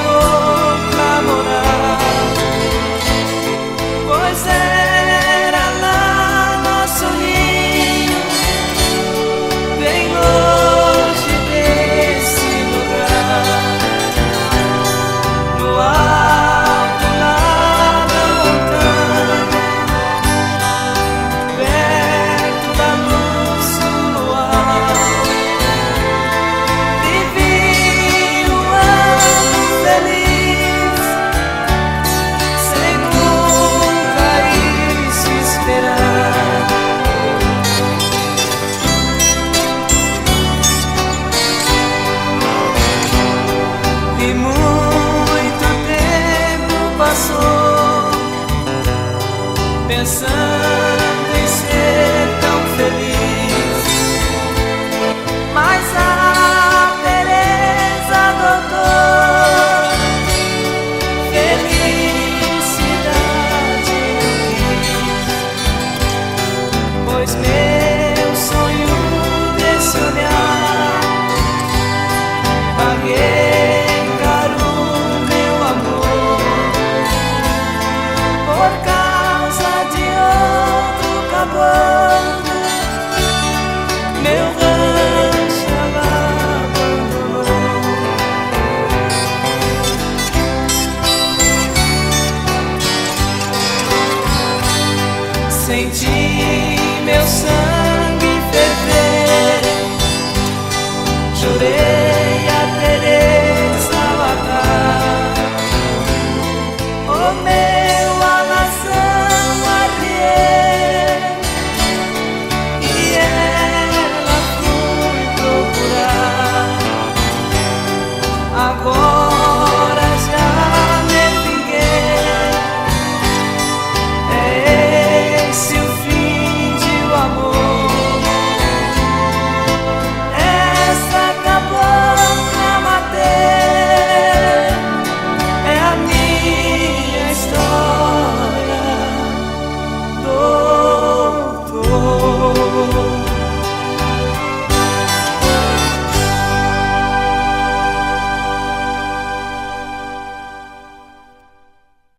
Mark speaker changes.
Speaker 1: boca morar, pois era lá nosso ninho, bem longe desse lugar, no alto lá da montanha, perto da luz do luar. Vivi um ano feliz, sem nunca isso esperar. E muito tempo passou, pensando em ser tão feliz, mas a Teresa adotou felicidade não quis, pois meu sonho desse olhar paguei caro, meu amor, por causa de outro caboclo, meu rancho ela abandonou. Senti meu sangue ferver, jurei a Teresa matar, o meu alazão arriei, e ela fui procurar. Agora